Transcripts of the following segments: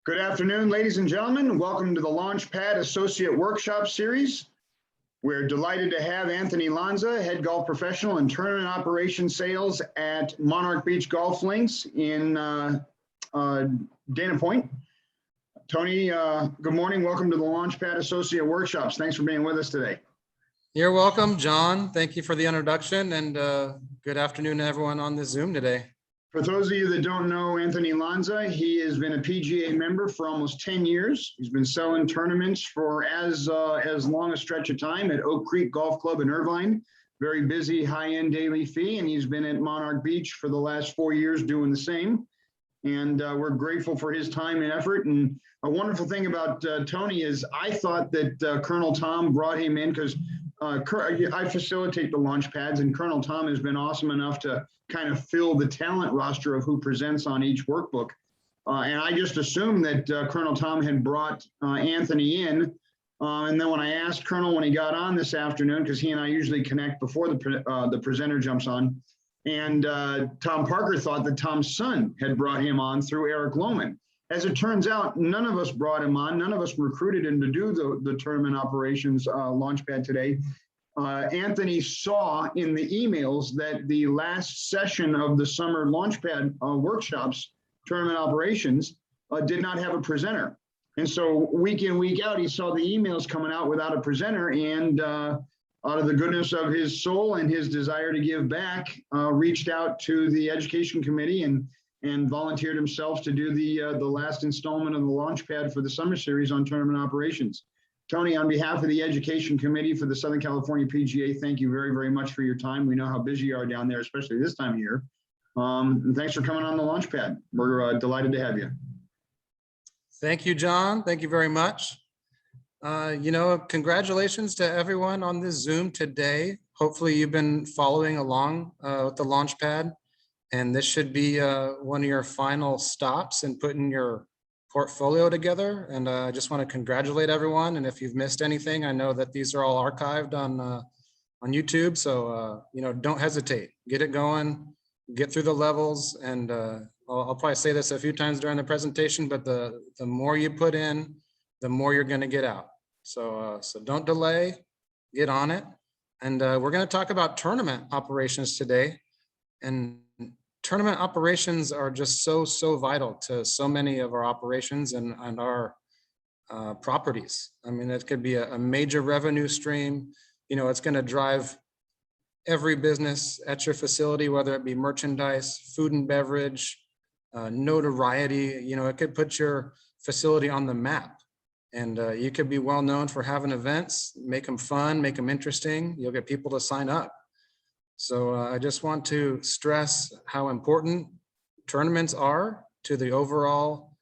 Good afternoon, ladies and gentlemen. Welcome to the LaunchPad Associate Workshop Series. We're delighted to have Anthony Lanza, head golf professional and tournament operations sales at Monarch Beach Golf Links in Dana Point. Tony, good morning. Welcome to the LaunchPad Associate Workshops. Thanks for being with us today. You're welcome, John. Thank you for the introduction, and good afternoon to everyone on this Zoom today. For those of you that don't know Anthony Lanza, he has been a PGA member for almost 10 years. He's been selling tournaments for as long a stretch of time at Oak Creek Golf Club in Irvine. Very busy, high-end daily fee, and he's been at Monarch Beach for the last 4 years doing the same. And we're grateful for his time and effort. And a wonderful thing about Tony is I thought that Colonel Tom brought him in because I facilitate the launch pads, and Colonel Tom has been awesome enough to kind of fill the talent roster of who presents on each workbook. And I just assumed that Colonel Tom had brought Anthony in. And then when I asked Colonel when he got on this afternoon, because he and I usually connect before the presenter jumps on, and Tom Parker thought that Tom's son had brought him on through Eric Lohman. As it turns out, none of us brought him on. None of us recruited him to do the tournament operations launchpad today. Anthony saw in the emails that the last session of the summer launchpad workshops, tournament operations, did not have a presenter. And so week in, week out, he saw the emails coming out without a presenter, and out of the goodness of his soul and his desire to give back, reached out to the education committee and volunteered himself to do the last installment of the launchpad for the summer series on tournament operations. Tony, on behalf of the education committee for the Southern California PGA, thank you very, very much for your time. We know how busy you are down there, especially this time of year. And thanks for coming on the launchpad. We're delighted to have you. Thank you, John. Thank you very much. Congratulations to everyone on this Zoom today. Hopefully you've been following along with the launchpad, and this should be one of your final stops in putting your portfolio together. And I just want to congratulate everyone. And if you've missed anything, I know that these are all archived on YouTube. So, don't hesitate, get it going, get through the levels. And I'll probably say this a few times during the presentation, but the more you put in, the more you're going to get out. So don't delay, get on it. And we're going to talk about tournament operations today. And tournament operations are just so vital to so many of our operations and our properties. I mean, it could be a major revenue stream. It's going to drive every business at your facility, whether it be merchandise, food and beverage, notoriety. It could put your facility on the map. And you could be well known for having events, make them fun, make them interesting. You'll get people to sign up. So I just want to stress how important tournaments are to the overall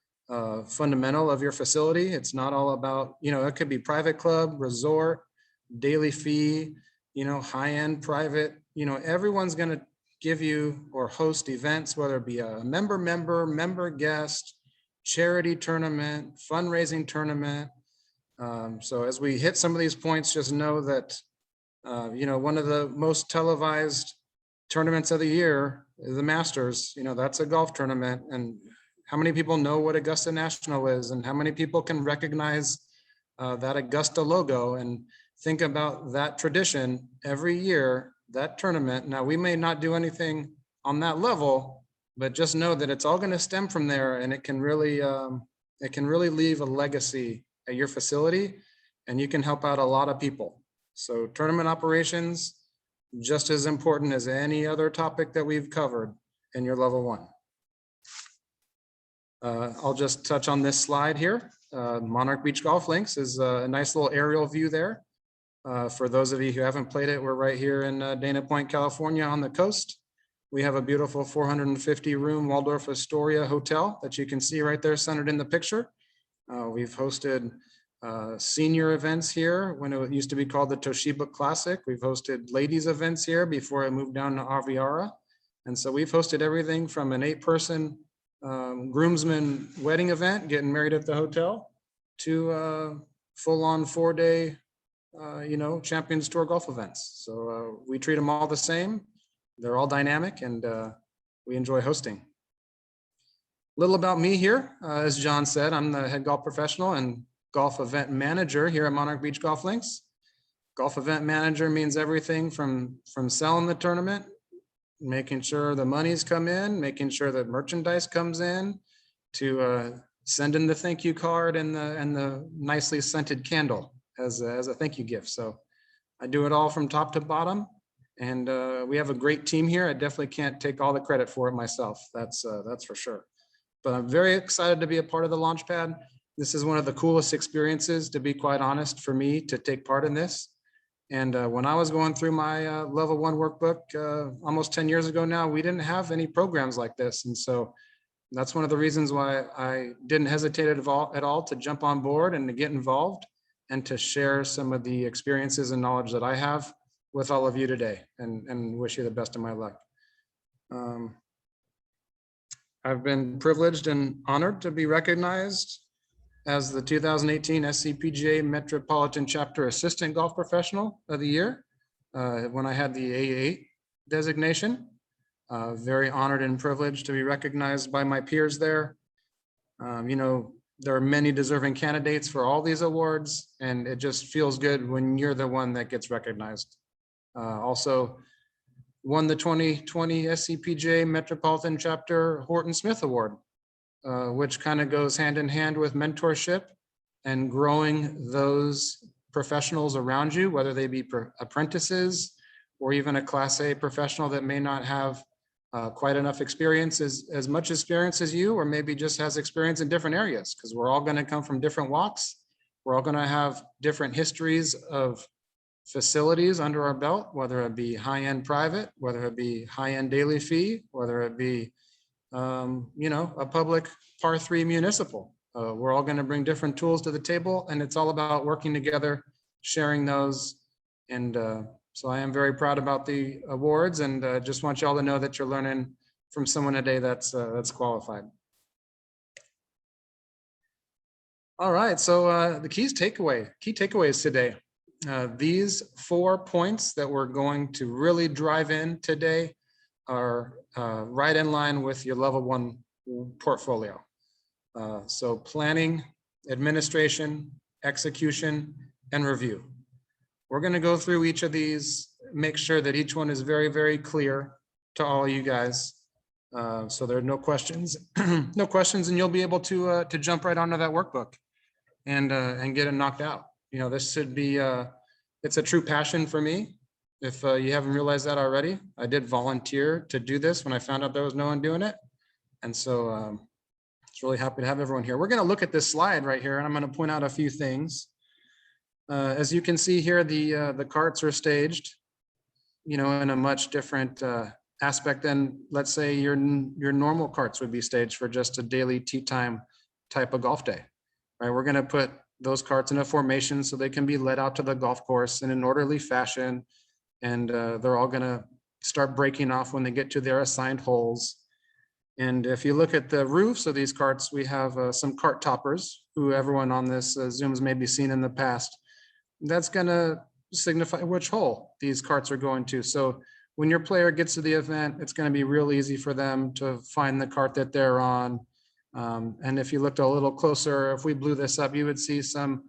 fundamental of your facility. It's not all about, it could be private club, resort, daily fee, high-end private, everyone's going to give you or host events, whether it be a member guest, charity tournament, fundraising tournament. So as we hit some of these points, just know that one of the most televised tournaments of the year is the Masters. That's a golf tournament. And how many people know what Augusta National is, and how many people can recognize that Augusta logo and think about that tradition every year, that tournament. Now, we may not do anything on that level, but just know that it's all going to stem from there, and it can really leave a legacy at your facility, and you can help out a lot of people. So tournament operations, just as important as any other topic that we've covered in your level one. I'll just touch on this slide here. Monarch Beach Golf Links is a nice little aerial view there. For those of you who haven't played it, we're right here in Dana Point, California on the coast. We have a beautiful 450 room Waldorf Astoria hotel that you can see right there centered in the picture. We've hosted senior events here when it used to be called the Toshiba Classic. We've hosted ladies events here before I moved down to Aviara. And so we've hosted everything from an 8-person groomsman wedding event, getting married at the hotel, to full-on 4-day, Champions Tour golf events. So we treat them all the same. They're all dynamic, and we enjoy hosting. Little about me here. As John said, I'm the head golf professional and golf event manager here at Monarch Beach Golf Links. Golf event manager means everything from selling the tournament, making sure the monies come in, making sure that merchandise comes in, to sending the thank you card and the nicely scented candle as a thank you gift. So I do it all from top to bottom, and we have a great team here. I definitely can't take all the credit for it myself. That's for sure. But I'm very excited to be a part of the LaunchPad. This is one of the coolest experiences, to be quite honest, for me to take part in this. And when I was going through my level 1 workbook almost 10 years ago now, we didn't have any programs like this. And so that's one of the reasons why I didn't hesitate at all to jump on board and to get involved and to share some of the experiences and knowledge that I have with all of you today, and wish you the best of my luck. I've been privileged and honored to be recognized as the 2018 SCPGA Metropolitan Chapter Assistant Golf Professional of the Year when I had the A8 designation. Very honored and privileged to be recognized by my peers there. You know, there are many deserving candidates for all these awards, and it just feels good when you're the one that gets recognized. Also won the 2020 SCPGA Metropolitan Chapter Horton Smith Award, which kind of goes hand in hand with mentorship and growing those professionals around you, whether they be apprentices or even a Class A professional that may not have quite enough experience, as much experience as you, or maybe just has experience in different areas, because we're all going to come from different walks. We're all going to have different histories of facilities under our belt, whether it be high-end private, whether it be high-end daily fee, whether it be you know, a public par 3 municipal. We're all going to bring different tools to the table, and it's all about working together, sharing those. And so I am very proud about the awards, and just want y'all to know that you're learning from someone today that's qualified. All right, so the key takeaways today. These 4 points that we're going to really drive in today are right in line with your level 1 portfolio. So planning, administration, execution, and review. We're going to go through each of these, make sure that each one is very, very clear to all you guys. So there are no questions, no questions, and you'll be able to jump right onto that workbook and get it knocked out. You know, this should be, it's a true passion for me. If you haven't realized that already, I did volunteer to do this when I found out there was no one doing it. And so it's really happy to have everyone here. We're going to look at this slide right here, and I'm going to point out a few things. As you can see here, the carts are staged, you know, in a much different aspect than, let's say, your normal carts would be staged for just a daily tee time type of golf day, right? We're going to put those carts in a formation so they can be led out to the golf course in an orderly fashion. And they're all going to start breaking off when they get to their assigned holes. And if you look at the roofs of these carts, we have some cart toppers, who everyone on this Zoom's maybe seen in the past. That's going to signify which hole these carts are going to. So when your player gets to the event, it's going to be real easy for them to find the cart that they're on. And if you looked a little closer, if we blew this up, you would see some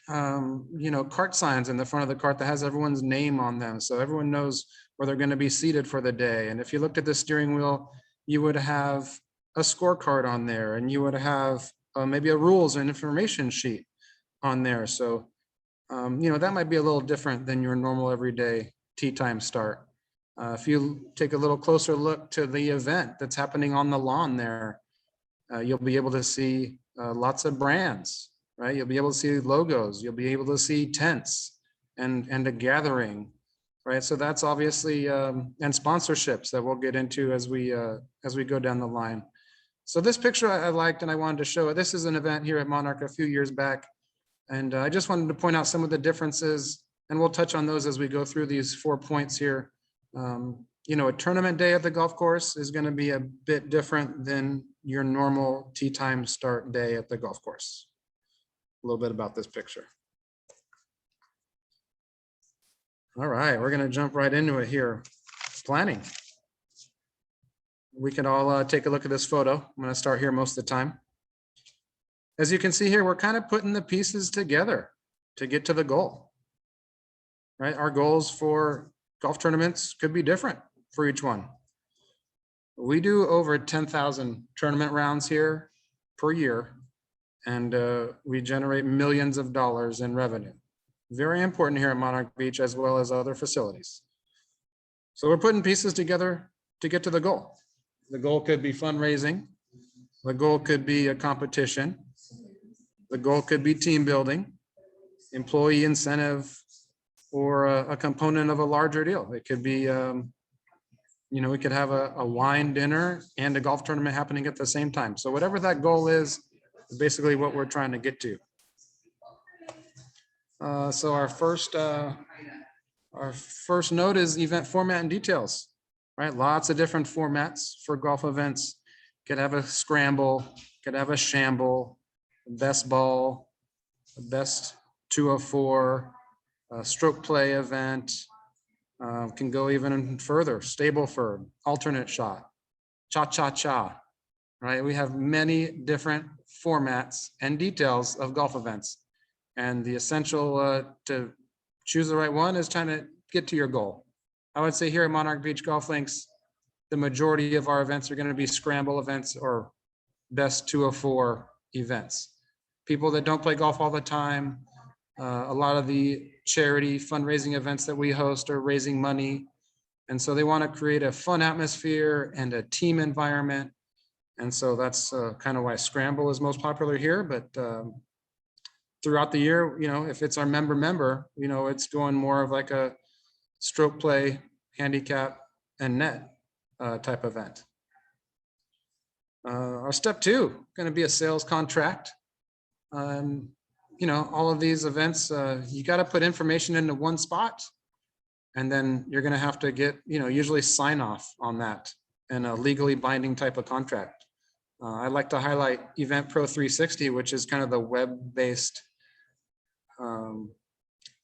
you know, cart signs in the front of the cart that has everyone's name on them. So everyone knows where they're going to be seated for the day. And if you looked at the steering wheel, you would have a scorecard on there, and you would have maybe a rules and information sheet on there. So, you know, that might be a little different than your normal everyday tee time start. If you take a little closer look to the event that's happening on the lawn there, you'll be able to see lots of brands. Right, you'll be able to see logos, you'll be able to see tents and a gathering, right? So that's obviously and sponsorships that we'll get into as we go down the line. So this picture I liked, and I wanted to show it. This is an event here at Monarch a few years back, and I just wanted to point out some of the differences, and we'll touch on those as we go through these 4 points here. You know, a tournament day at the golf course is going to be a bit different than your normal tee time start day at the golf course. A little bit about this picture. All right, we're going to jump right into it here. Planning. we can all take a look at this photo. I'm going to start here most of the time. As you can see here, we're kind of putting the pieces together to get to the goal, right? Our goals for golf tournaments could be different for each one. We do over 10,000 tournament rounds here per year, and we generate millions of dollars in revenue. Very important here at Monarch Beach, as well as other facilities. So we're putting pieces together to get to the goal. The goal could be fundraising. The goal could be a competition. The goal could be team building, employee incentive, or a component of a larger deal. It could be, we could have a wine dinner and a golf tournament happening at the same time. So whatever that goal is basically what we're trying to get to. So our first note is event format and details, right? Lots of different formats for golf events. Could have a scramble, could have a shamble, best ball, best 204, stroke play event, can go even further, Stableford, alternate shot, cha-cha-cha, right? We have many different formats and details of golf events. And the essential to choose the right one is trying to get to your goal. I would say here at Monarch Beach Golf Links, the majority of our events are going to be scramble events or best 204 events. People that don't play golf all the time, a lot of the charity fundraising events that we host are raising money. And so they want to create a fun atmosphere and a team environment. And so that's kind of why scramble is most popular here. But throughout the year, if it's our member, it's going more of like a stroke play, handicap, and net type event. Our step 2 going to be a sales contract. All of these events, you got to put information into one spot, and then you're going to have to get, usually sign off on that in a legally binding type of contract. I'd like to highlight Event Pro 360, which is kind of the web-based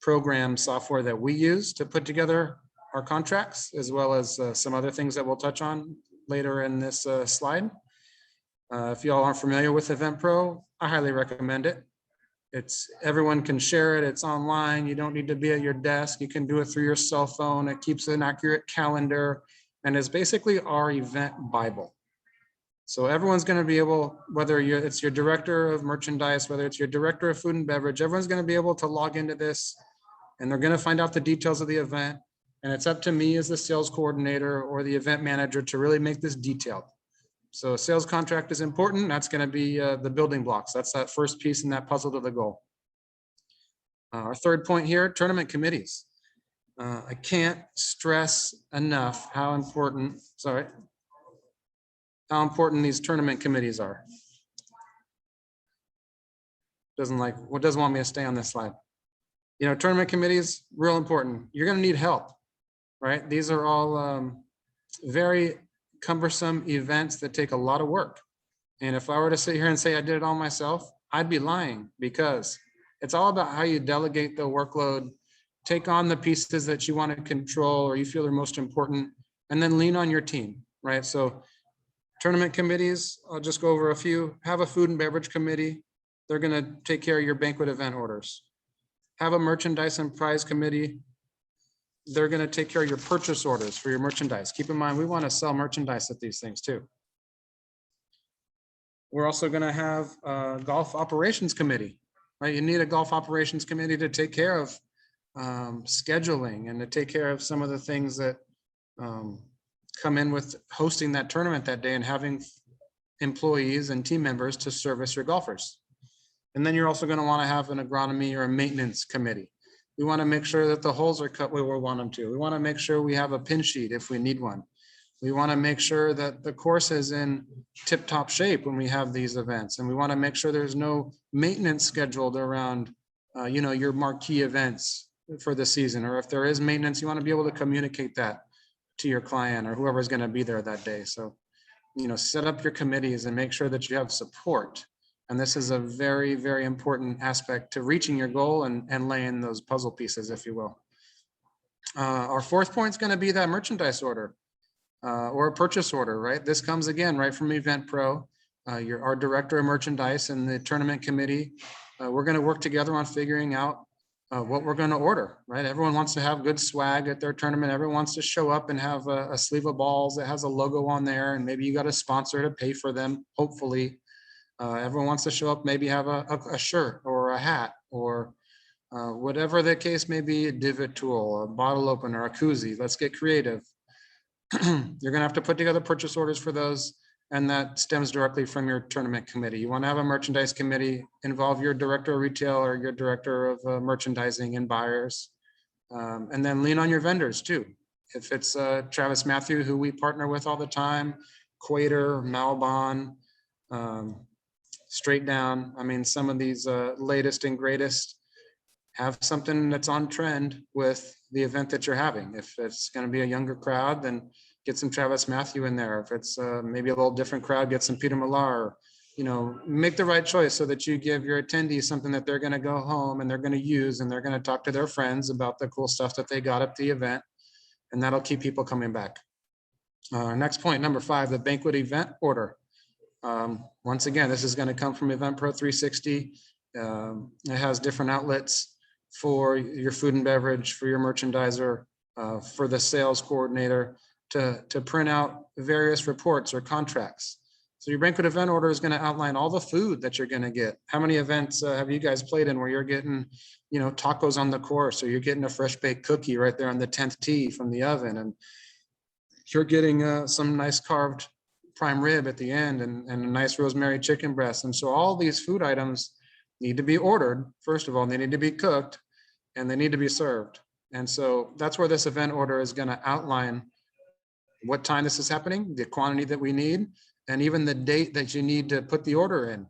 program software that we use to put together our contracts, as well as some other things that we'll touch on later in this slide. If you all aren't familiar with Event Pro, I highly recommend it. Everyone can share it. It's online. You don't need to be at your desk. You can do it through your cell phone. It keeps an accurate calendar, and is basically our event Bible. So everyone's going to be able, whether it's your director of merchandise, whether it's your director of food and beverage, everyone's going to be able to log into this, and they're going to find out the details of the event. And it's up to me as the sales coordinator or the event manager to really make this detailed. So a sales contract is important. That's going to be the building blocks. That's that first piece in that puzzle to the goal. Our third point here, tournament committees. I can't stress enough how important these tournament committees are. Doesn't want me to stay on this slide. Tournament committees, real important. You're going to need help, right? These are all very cumbersome events that take a lot of work. And if I were to sit here and say I did it all myself, I'd be lying, because it's all about how you delegate the workload, take on the pieces that you want to control or you feel are most important, and then lean on your team, right? So tournament committees, I'll just go over a few. Have a food and beverage committee. They're going to take care of your banquet event orders. Have a merchandise and prize committee. They're going to take care of your purchase orders for your merchandise. Keep in mind, we want to sell merchandise at these things too. We're also going to have a golf operations committee, right? You need a golf operations committee to take care of scheduling and to take care of some of the things that come in with hosting that tournament that day and having employees and team members to service your golfers. And then you're also going to want to have an agronomy or a maintenance committee. We want to make sure that the holes are cut where we want them to. We want to make sure we have a pin sheet if we need one. We want to make sure that the course is in tip-top shape when we have these events. And we want to make sure there's no maintenance scheduled around, your marquee events for the season. Or if there is maintenance, you want to be able to communicate that to your client or whoever's going to be there that day. So, set up your committees and make sure that you have support. And this is a very, very important aspect to reaching your goal and laying those puzzle pieces, if you will. Our fourth point is going to be that merchandise order. or a purchase order, right? This comes again right from EventPro. Our director of merchandise and the tournament committee. We're going to work together on figuring out what we're going to order, right? Everyone wants to have good swag at their tournament. Everyone wants to show up and have a sleeve of balls that has a logo on there, and maybe you got a sponsor to pay for them, hopefully. Everyone wants to show up, maybe have a shirt or a hat or whatever the case may be, a divot tool, a bottle opener, a koozie. Let's get creative. You're gonna have to put together purchase orders for those, and that stems directly from your tournament committee. You want to have a merchandise committee, involve your director of retail or your director of merchandising and buyers, and then lean on your vendors too. If it's Travis Matthew, who we partner with all the time, Quater, Malbon, Straight Down. I mean, some of these latest and greatest have something that's on trend with the event that you're having. If it's going to be a younger crowd, then get some Travis Matthew in there. If it's maybe a little different crowd, get some Peter Millar. You know, make the right choice so that you give your attendees something that they're going to go home and they're going to use, and they're going to talk to their friends about the cool stuff that they got at the event, and that'll keep people coming back. Next point, number 5, the banquet event order. Once again, this is going to come from EventPro 360. It has different outlets for your food and beverage, for your merchandiser, for the sales coordinator to print out various reports or contracts. So your banquet event order is going to outline all the food that you're going to get. How many events have you guys played in where you're getting, you know, tacos on the course, or you're getting a fresh baked cookie right there on the 10th tee from the oven, and you're getting some nice carved prime rib at the end, and a nice rosemary chicken breast. And so all these food items need to be ordered. First of all, they need to be cooked and they need to be served. And so that's where this event order is going to outline what time this is happening, the quantity that we need, and even the date that you need to put the order in.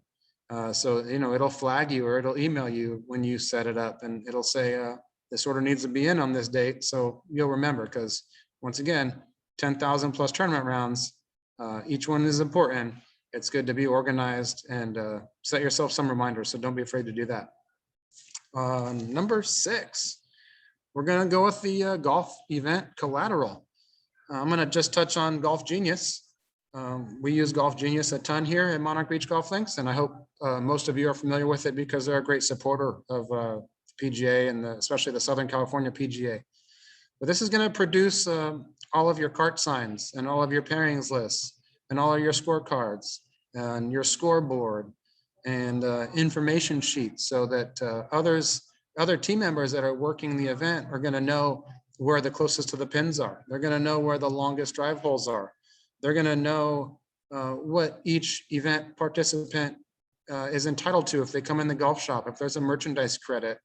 So, you know, it'll flag you or it'll email you when you set it up, and it'll say this order needs to be in on this date. So you'll remember, because once again, 10,000 plus tournament rounds, each one is important. It's good to be organized and set yourself some reminders. So don't be afraid to do that. Number 6, we're going to go with the golf event collateral. I'm going to just touch on Golf Genius. We use Golf Genius a ton here at Monarch Beach Golf Links, and I hope most of you are familiar with it because they're a great supporter of PGA and especially the Southern California PGA. But this is going to produce all of your cart signs and all of your pairings lists and all of your scorecards and your scoreboard and information sheets, so that other team members that are working the event are going to know where the closest to the pins are. They're going to know where the longest drive holes are. They're going to know what each event participant is entitled to if they come in the golf shop. If there's a merchandise credit,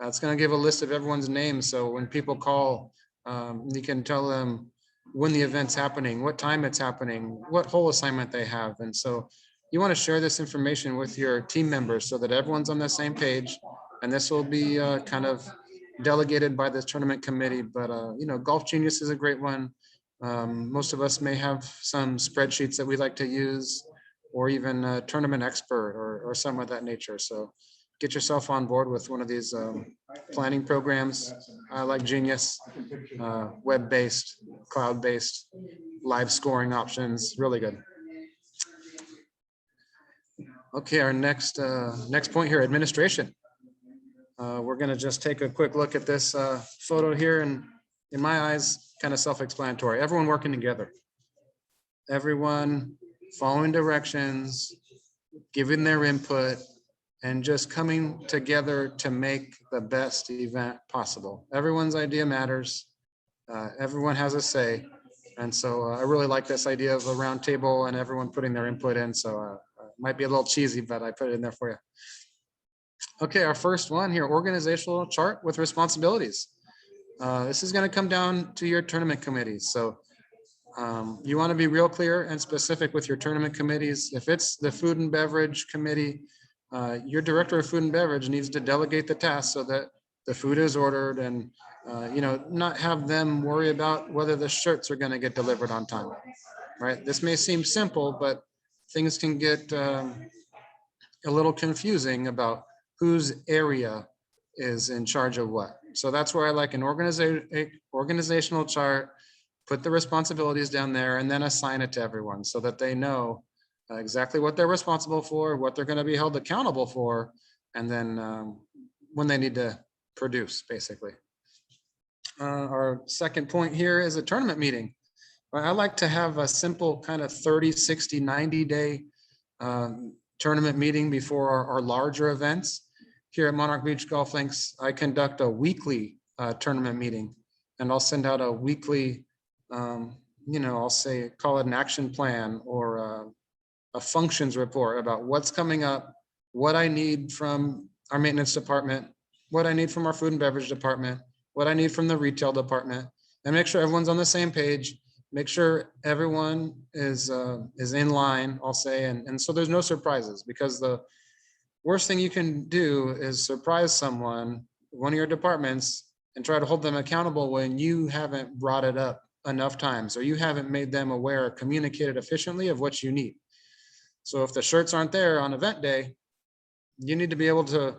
it's going to give a list of everyone's names. So when people call, you can tell them when the event's happening, what time it's happening, what hole assignment they have. And so you want to share this information with your team members so that everyone's on the same page. And this will be kind of delegated by this tournament committee. But, you know, Golf Genius is a great one. Most of us may have some spreadsheets that we like to use, or even a Tournament Expert or something of that nature. So get yourself on board with one of these planning programs. I like Genius, web-based, cloud-based, live scoring options, really good. Okay, our next point here, administration. We're gonna just take a quick look at this photo here, and in my eyes, kind of self-explanatory. Everyone working together, everyone following directions, giving their input, and just coming together to make the best event possible. Everyone's idea matters. Everyone has a say. And so I really like this idea of a round table and everyone putting their input in. So it might be a little cheesy, but I put it in there for you. Okay, our first one here, organizational chart with responsibilities. This is going to come down to your tournament committees. So you want to be real clear and specific with your tournament committees. If it's the food and beverage committee, your director of food and beverage needs to delegate the task so that the food is ordered, and you know, not have them worry about whether the shirts are going to get delivered on time, right? This may seem simple, but things can get a little confusing about whose area is in charge of what. So that's where I like an organizational chart, put the responsibilities down there and then assign it to everyone so that they know exactly what they're responsible for, what they're going to be held accountable for, and then when they need to produce, basically. Our second point here is a tournament meeting. I like to have a simple kind of 30, 60, 90-day tournament meeting before our larger events. Here at Monarch Beach Golf Links, I conduct a weekly tournament meeting, and I'll send out a weekly, I'll say, call it an action plan or a functions report about what's coming up, what I need from our maintenance department, what I need from our food and beverage department, what I need from the retail department, and make sure everyone's on the same page. Make sure everyone is in line, I'll say, and so there's no surprises, because the worst thing you can do is surprise someone, one of your departments, and try to hold them accountable when you haven't brought it up enough times, or you haven't made them aware or communicated efficiently of what you need. So if the shirts aren't there on event day, you need to be able to,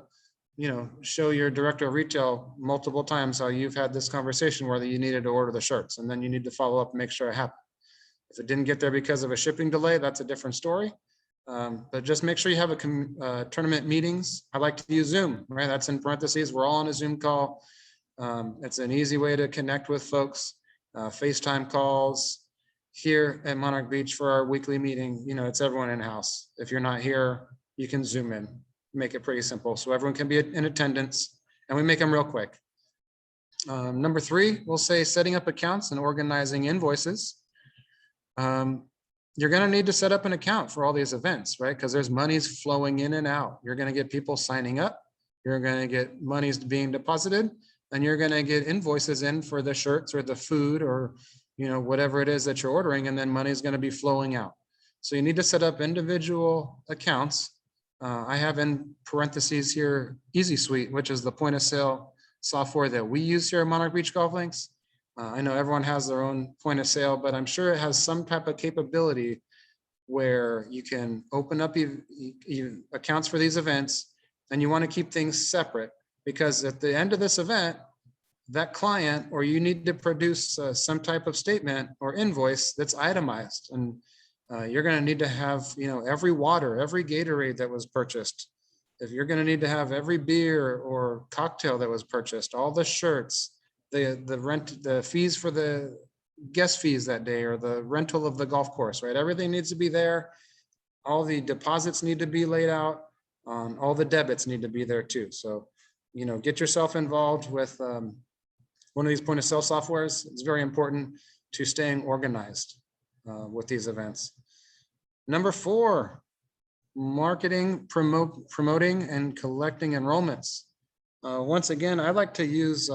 show your director of retail multiple times how you've had this conversation whether you needed to order the shirts, and then you need to follow up and make sure it happened. If it didn't get there because of a shipping delay, that's a different story. But just make sure you have a tournament meetings. I like to use Zoom, right? That's in parentheses. We're all on a Zoom call. It's an easy way to connect with folks. FaceTime calls here at Monarch Beach for our weekly meeting. It's everyone in house. If you're not here, you can Zoom in. Make it pretty simple so everyone can be in attendance, and we make them real quick. Number 3, we'll say setting up accounts and organizing invoices. You're going to need to set up an account for all these events, right? Because there's monies flowing in and out. You're going to get people signing up. You're going to get monies being deposited, and you're going to get invoices in for the shirts or the food or, whatever it is that you're ordering, and then money is going to be flowing out. So you need to set up individual accounts. I have in parentheses here Easy Suite, which is the point of sale software that we use here at Monarch Beach Golf Links. I know everyone has their own point of sale, but I'm sure it has some type of capability where you can open up accounts for these events, and you want to keep things separate, because at the end of this event, that client, or you need to produce some type of statement or invoice that's itemized. And you're going to need to have, every water, every Gatorade that was purchased. If you're going to need to have every beer or cocktail that was purchased, all the shirts, the rent, the fees for the guest fees that day, or the rental of the golf course, right? Everything needs to be there. All the deposits need to be laid out. All the debits need to be there too. So, get yourself involved with one of these point of sale softwares. It's very important to staying organized with these events. Number 4, marketing, promoting, and collecting enrollments. Once again, I like to use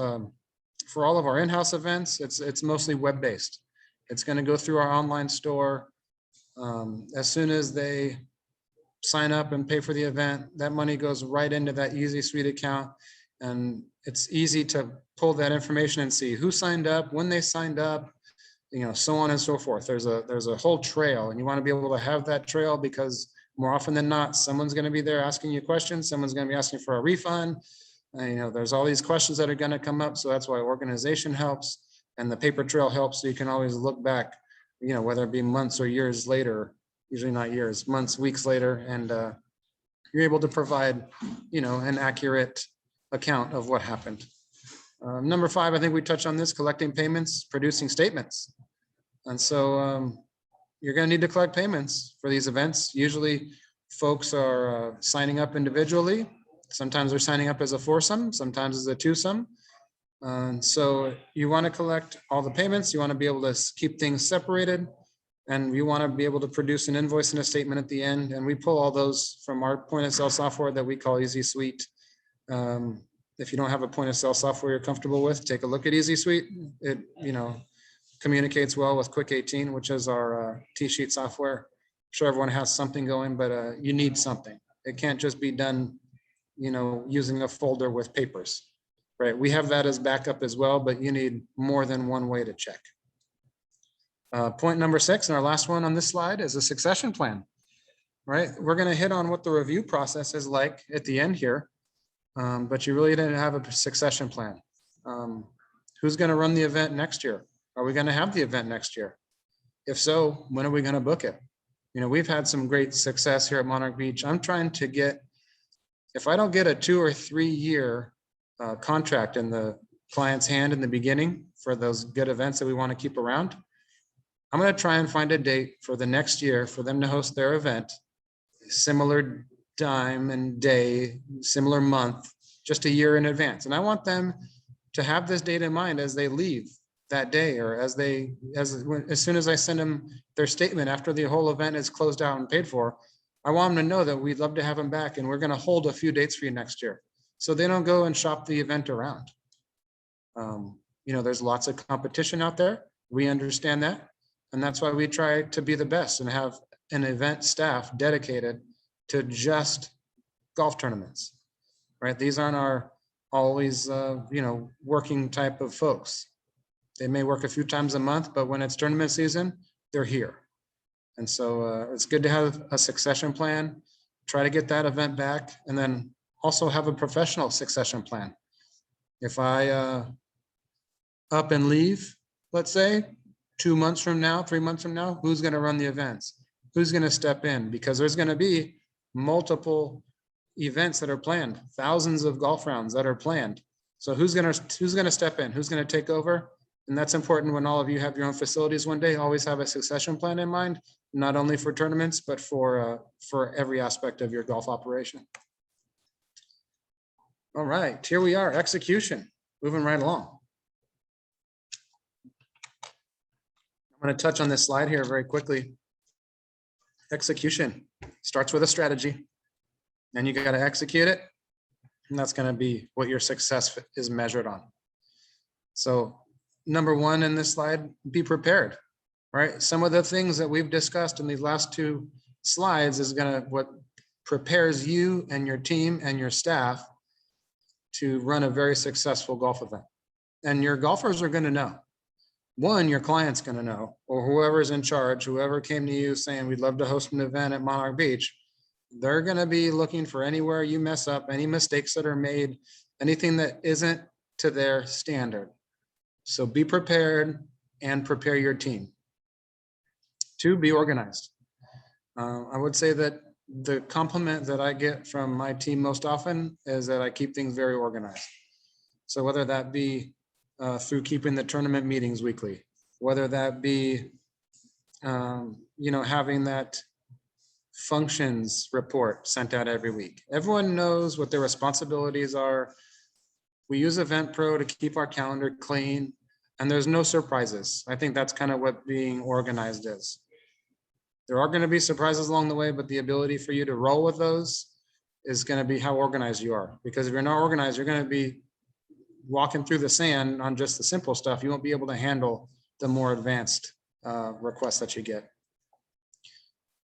for all of our in-house events, it's mostly web-based. It's going to go through our online store. As soon as they sign up and pay for the event, that money goes right into that Easy Suite account, and it's easy to pull that information and see who signed up, when they signed up, so on and so forth. There's a whole trail, and you want to be able to have that trail, because more often than not, someone's going to be there asking you questions. Someone's going to be asking for a refund. There's all these questions that are going to come up. So that's why organization helps, and the paper trail helps. So you can always look back, whether it be months or years later, usually not years, months, weeks later, and you're able to provide, an accurate account of what happened. Number 5, I think we touched on this: collecting payments, producing statements. And so you're going to need to collect payments for these events. Usually folks are signing up individually. Sometimes they're signing up as a foursome, sometimes as a twosome. And so you want to collect all the payments. You want to be able to keep things separated, and you want to be able to produce an invoice and a statement at the end. And we pull all those from our point of sale software that we call Easy Suite. If you don't have a point of sale software you're comfortable with, take a look at Easy Suite. It, communicates well with Quick 18, which is our T-sheet software. I'm sure everyone has something going, but you need something. It can't just be done, using a folder with papers, right? We have that as backup as well, but you need more than one way to check. Point number 6, and our last one on this slide, is a succession plan, right? We're going to hit on what the review process is like at the end here. But you really didn't have a succession plan. Who's going to run the event next year? Are we going to have the event next year? If so, when are we going to book it? You know, we've had some great success here at Monarch Beach. I'm trying to get, if I don't get a 2 or 3 year contract in the client's hand in the beginning for those good events that we want to keep around, I'm going to try and find a date for the next year for them to host their event, similar time and day, similar month, just a year in advance. And I want them to have this date in mind as they leave that day, or as soon as I send them their statement after the whole event is closed out and paid for. I want them to know that we'd love to have them back, and we're going to hold a few dates for you next year, so they don't go and shop the event around. You know, there's lots of competition out there. We understand that. And that's why we try to be the best and have an event staff dedicated to just golf tournaments, right? These aren't our always, you know, working type of folks. They may work a few times a month, but when it's tournament season, they're here. And so it's good to have a succession plan, try to get that event back, and then also have a professional succession plan. If I up and leave, let's say 2 months from now, 3 months from now, who's going to run the events? Who's going to step in? Because there's going to be multiple events that are planned, thousands of golf rounds that are planned. So who's going to step in? Who's going to take over? And that's important when all of you have your own facilities one day. Always have a succession plan in mind, not only for tournaments, but for every aspect of your golf operation. All right, here we are, execution, moving right along. I'm going to touch on this slide here very quickly. Execution starts with a strategy, then you got to execute it, and that's going to be what your success is measured on. So number one in this slide, be prepared, right? Some of the things that we've discussed in these last 2 slides is what prepares you and your team and your staff to run a very successful golf event. And your golfers are going to know. One, your client's going to know, or whoever's in charge, whoever came to you saying, we'd love to host an event at Monarch Beach, they're going to be looking for anywhere you mess up, any mistakes that are made, anything that isn't to their standard. So be prepared and prepare your team. 2, be organized. I would say that the compliment that I get from my team most often is that I keep things very organized. So whether that be through keeping the tournament meetings weekly, whether that be, you know, having that functions report sent out every week. Everyone knows what their responsibilities are. We use Eventpro to keep our calendar clean, and there's no surprises. I think that's kind of what being organized is. There are going to be surprises along the way, but the ability for you to roll with those is going to be how organized you are. Because if you're not organized, you're going to be walking through the sand on just the simple stuff. You won't be able to handle the more advanced requests that you get.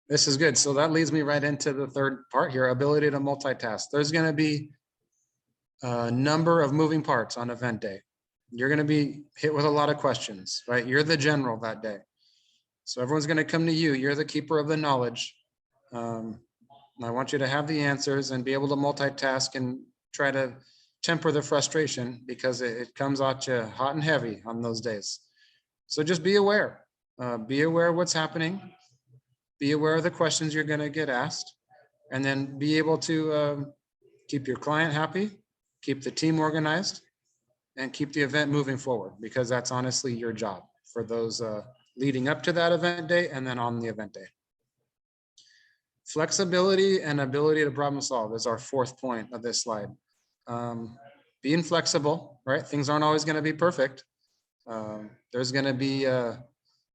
This is good. So that leads me right into the third part here, ability to multitask. There's going to be a number of moving parts on event day. You're going to be hit with a lot of questions, right? You're the general that day. So everyone's going to come to you. You're the keeper of the knowledge. I want you to have the answers and be able to multitask and try to temper the frustration, because it comes at you hot and heavy on those days. So just be aware. Be aware of what's happening. Be aware of the questions you're going to get asked, and then be able to keep your client happy, keep the team organized, and keep the event moving forward, because that's honestly your job for those leading up to that event day and then on the event day. Flexibility and ability to problem solve is our 4th point of this slide. Being flexible, right? Things aren't always going to be perfect. There's going to be,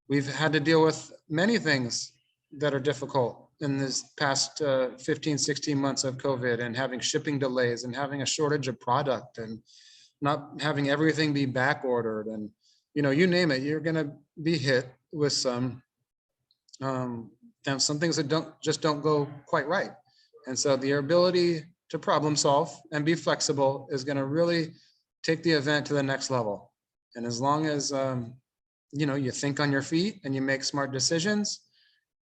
we've had to deal with many things that are difficult in this past 15, 16 months of COVID, and having shipping delays and having a shortage of product and not having everything be back ordered, and you know, you name it, you're going to be hit with some things that don't go quite right. And so the ability to problem solve and be flexible is going to really take the event to the next level. And as long as you know, you think on your feet and you make smart decisions,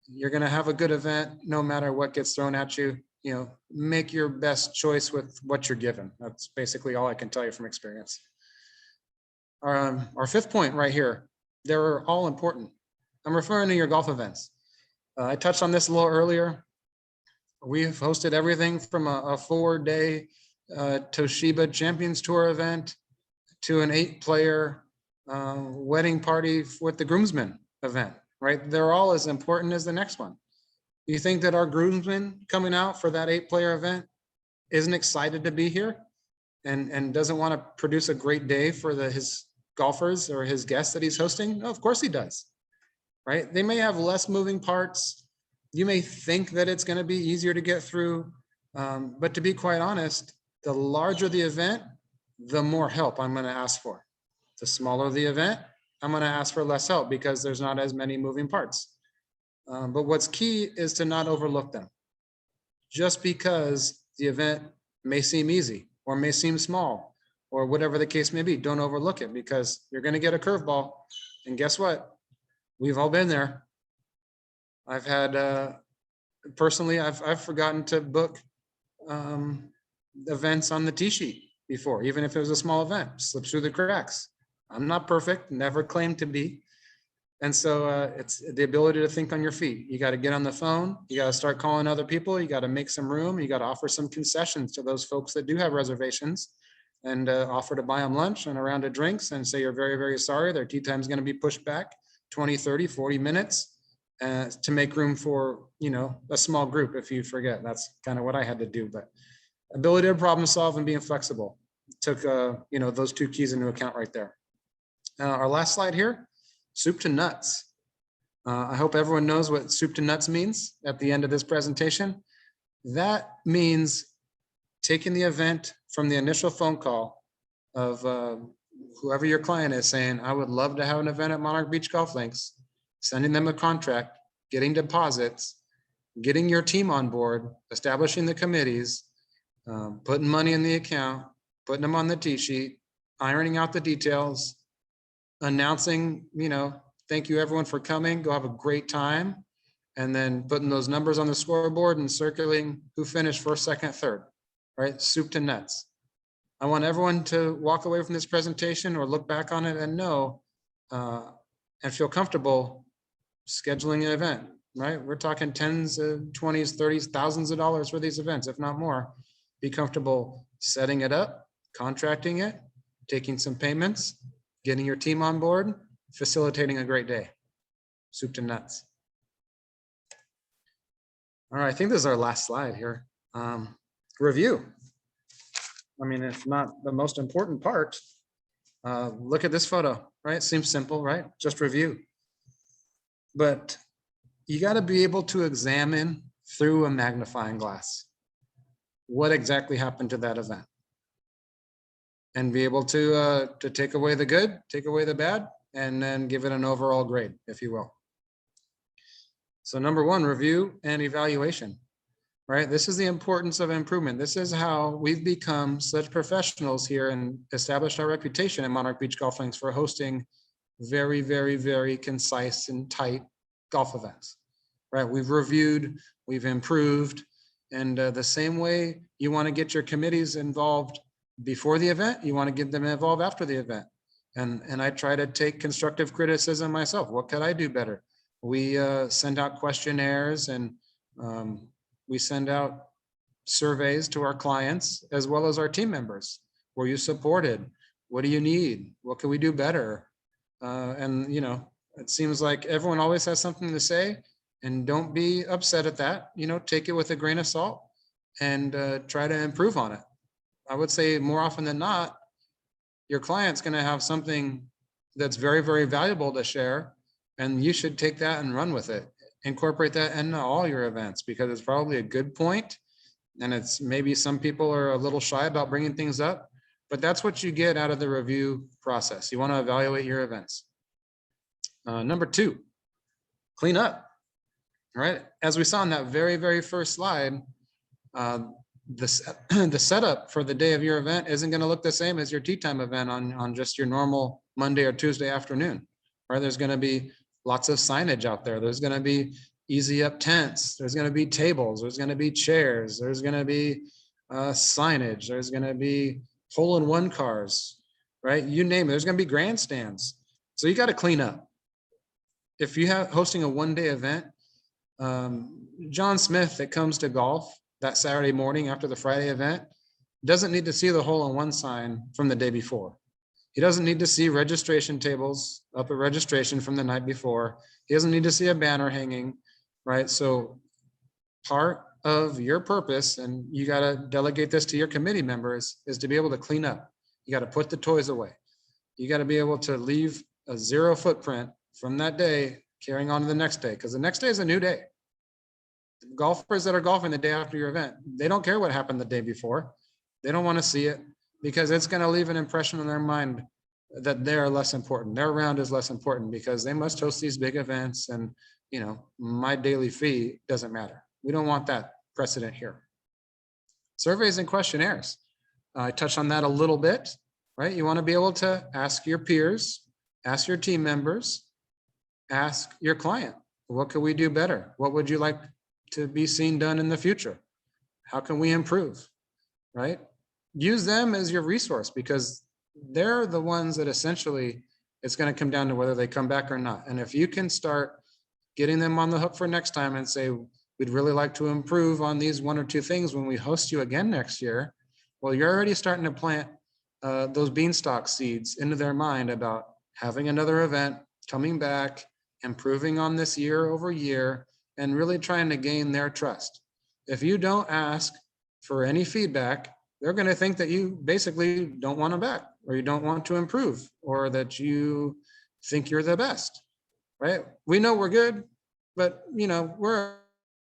you're going to have a good event no matter what gets thrown at you. You know, make your best choice with what you're given. That's basically all I can tell you from experience. Our 5th point right here, They're all important. I'm referring to your golf events. I touched on this a little earlier. We've hosted everything from a 4-day Toshiba Champions Tour event to an 8-player wedding party with the groomsmen event, right? They're all as important as the next one. You think that our groomsman coming out for that 8-player event isn't excited to be here and doesn't want to produce a great day for his golfers or his guests that he's hosting? No, of course he does, right? They may have less moving parts. You may think that it's going to be easier to get through, but to be quite honest, the larger the event, the more help I'm going to ask for. The smaller the event, I'm going to ask for less help because there's not as many moving parts. But what's key is to not overlook them. Just because the event may seem easy or may seem small or whatever the case may be, don't overlook it because you're going to get a curveball. And guess what? We've all been there. I've had, personally, I've forgotten to book events on the tee sheet before, even if it was a small event, slips through the cracks. I'm not perfect, never claimed to be. And so it's the ability to think on your feet. You got to get on the phone. You got to start calling other people. You got to make some room. You got to offer some concessions to those folks that do have reservations and offer to buy them lunch and a round of drinks and say, you're very, very sorry. Their tee time is going to be pushed back 20, 30, 40 minutes to make room for, a small group. If you forget, that's kind of what I had to do. But ability to problem solve and being flexible took, those 2 keys into account right there. Our last slide here. Soup to nuts. I hope everyone knows what soup to nuts means at the end of this presentation. That means taking the event from the initial phone call of whoever your client is saying, I would love to have an event at Monarch Beach Golf Links, sending them a contract, getting deposits, getting your team on board, establishing the committees, putting money in the account, putting them on the tee sheet, ironing out the details, announcing, thank you everyone for coming, go have a great time, and then putting those numbers on the scoreboard and circulating who finished first, second, third, right? Soup to nuts. I want everyone to walk away from this presentation or look back on it and know and feel comfortable scheduling an event, right? We're talking tens of 20s, 30s, thousands of dollars for these events, if not more. Be comfortable setting it up, contracting it, taking some payments, getting your team on board, facilitating a great day. Soup to nuts. All right, I think this is our last slide here. Review. I mean, if not the most important part, look at this photo, right? Seems simple, right? Just review. But you got to be able to examine through a magnifying glass what exactly happened to that event. And be able to take away the good, take away the bad, and then give it an overall grade, if you will. So number 1, review and evaluation, right? This is the importance of improvement. This is how we've become such professionals here and established our reputation at Monarch Beach Golf Links for hosting very, very, very concise and tight golf events, right? We've reviewed, we've improved, and the same way you want to get your committees involved before the event, you want to get them involved after the event. And I try to take constructive criticism myself. What could I do better? We send out questionnaires and we send out surveys to our clients as well as our team members. Were you supported? What do you need? What can we do better? And it seems like everyone always has something to say, and don't be upset at that. Take it with a grain of salt and try to improve on it. I would say more often than not, your client's going to have something that's very, very valuable to share, and you should take that and run with it. Incorporate that into all your events because it's probably a good point, and it's maybe some people are a little shy about bringing things up, but that's what you get out of the review process. You want to evaluate your events. Number 2, clean up. Right? As we saw in that very, very first slide, the setup for the day of your event isn't going to look the same as your tee time event on just your normal Monday or Tuesday afternoon, right? There's going to be lots of signage out there. There's going to be easy up tents. There's going to be tables. There's going to be chairs. There's going to be signage. There's going to be hole-in-one cars, right? You name it. There's going to be grandstands. So you got to clean up. if you have hosting a one-day event, John Smith that comes to golf that Saturday morning after the Friday event doesn't need to see the hole-in-one sign from the day before. He doesn't need to see registration tables up at registration from the night before. He doesn't need to see a banner hanging, right? So part of your purpose, and you got to delegate this to your committee members, is to be able to clean up. You got to put the toys away. You got to be able to leave a zero footprint from that day carrying on to the next day, because the next day is a new day. Golfers that are golfing the day after your event, they don't care what happened the day before. They don't want to see it, because it's going to leave an impression in their mind that they're less important. Their round is less important because they must host these big events, and my daily fee doesn't matter. We don't want that precedent here. Surveys and questionnaires. I touched on that a little bit, right? You want to be able to ask your peers, ask your team members, ask your client, what can we do better? What would you like to be seen done in the future? How can we improve, right? Use them as your resource, because they're the ones that essentially it's going to come down to whether they come back or not. And if you can start getting them on the hook for next time and say, we'd really like to improve on these one or two things when we host you again next year, well, you're already starting to plant those beanstalk seeds into their mind about having another event, coming back, improving on this year over year, and really trying to gain their trust. If you don't ask for any feedback, they're going to think that you basically don't want them back, or you don't want to improve, or that you think you're the best, right? We know we're good, but we're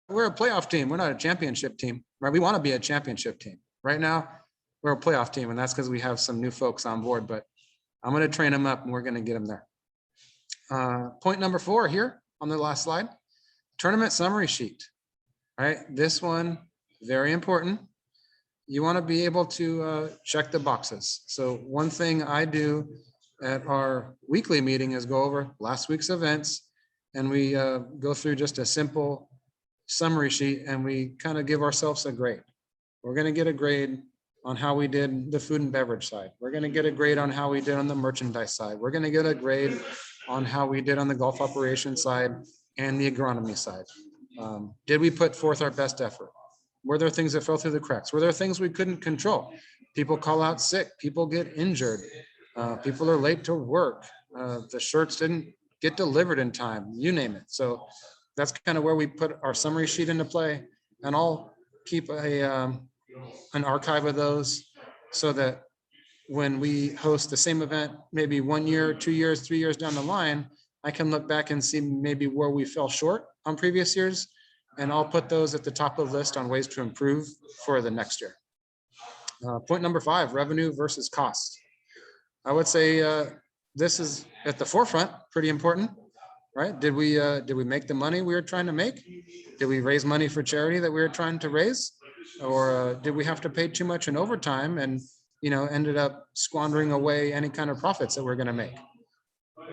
a playoff team. We're not a championship team, right? We want to be a championship team. Right now, we're a playoff team, and that's because we have some new folks on board, but I'm going to train them up and we're going to get them there. Point number 4 here on the last slide, tournament summary sheet, right? This one, very important. You want to be able to check the boxes. So one thing I do at our weekly meeting is go over last week's events, and we go through just a simple summary sheet, and we kind of give ourselves a grade. We're going to get a grade on how we did the food and beverage side. We're going to get a grade on how we did on the merchandise side. We're going to get a grade on how we did on the golf operations side and the agronomy side. Did we put forth our best effort? Were there things that fell through the cracks? Were there things we couldn't control? People call out sick, people get injured, people are late to work, the shirts didn't get delivered in time, you name it. So that's kind of where we put our summary sheet into play, and I'll keep an archive of those so that when we host the same event, maybe 1 year, 2 years, 3 years down the line, I can look back and see maybe where we fell short on previous years, and I'll put those at the top of the list on ways to improve for the next year. Point number 5, revenue versus cost. I would say this is at the forefront, pretty important, right? Did we make the money we were trying to make? Did we raise money for charity that we were trying to raise? Or did we have to pay too much in overtime and ended up squandering away any kind of profits that we're going to make,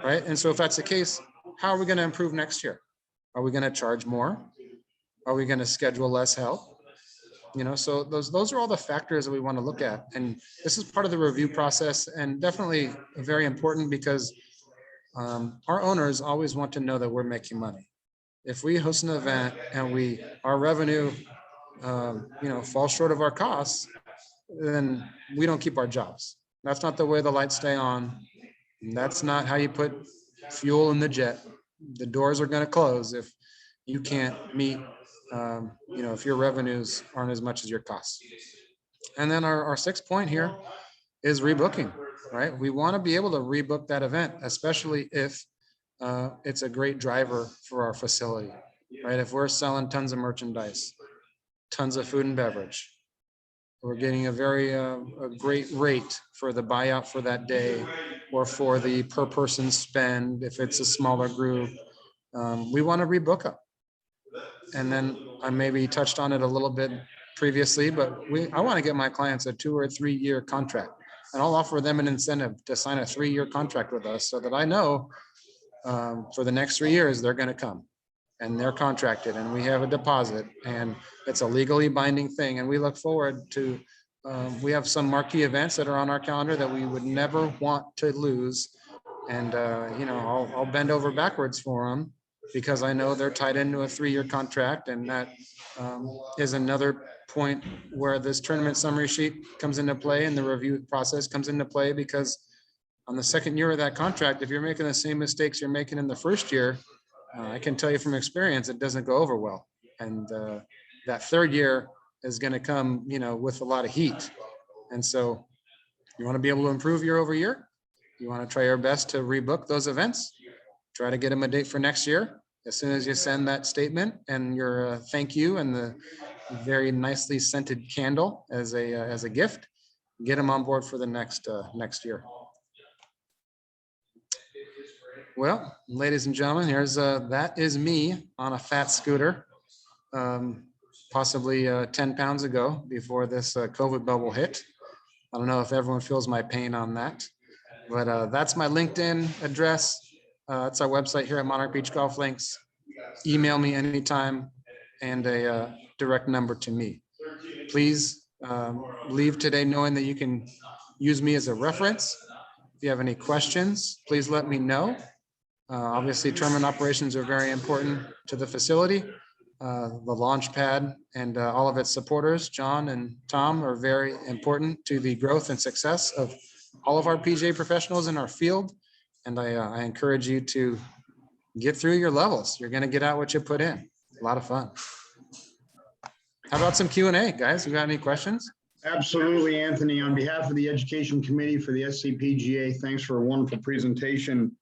right? And so if that's the case, how are we going to improve next year? Are we going to charge more? Are we going to schedule less help? So those are all the factors that we want to look at. And this is part of the review process, and definitely very important, because our owners always want to know that we're making money. If we host an event and our revenue falls short of our costs, then we don't keep our jobs. That's not the way the lights stay on. That's not how you put fuel in the jet. The doors are going to close if you can't meet, if your revenues aren't as much as your costs. And then our 6th point here is rebooking, right? We want to be able to rebook that event, especially if it's a great driver for our facility, right? If we're selling tons of merchandise, tons of food and beverage, we're getting a great rate for the buyout for that day, or for the per person spend if it's a smaller group. We want to rebook them. And then I maybe touched on it a little bit previously, but I want to get my clients a 2 or 3 year contract, and I'll offer them an incentive to sign a 3-year contract with us, so that I know for the next 3 years they're going to come, and they're contracted, and we have a deposit, and it's a legally binding thing. And we look forward to, we have some marquee events that are on our calendar that we would never want to lose And, I'll bend over backwards for them because I know they're tied into a 3-year contract. And that is another point where this tournament summary sheet comes into play and the review process comes into play, because on the second year of that contract, if you're making the same mistakes you're making in the first year, I can tell you from experience, it doesn't go over well. And that third year is going to come, with a lot of heat. And so you want to be able to improve year over year. You want to try your best to rebook those events, try to get them a date for next year. As soon as you send that statement and your thank you and the very nicely scented candle as a gift, get them on board for the next year. Well, ladies and gentlemen, that is me on a fat scooter, possibly 10 pounds ago before this COVID bubble hit. I don't know if everyone feels my pain on that, but that's my LinkedIn address. That's our website here at Monarch Beach Golf Links. Email me anytime, and a direct number to me. Please leave today knowing that you can use me as a reference. If you have any questions, please let me know. Obviously, tournament operations are very important to the facility. The LaunchPad and all of its supporters, John and Tom, are very important to the growth and success of all of our PGA professionals in our field. And I encourage you to get through your levels. You're going to get out what you put in. A lot of fun. How about some Q&A, guys? You got any questions? Absolutely, Anthony. On behalf of the Education Committee for the SCPGA, thanks for a wonderful presentation.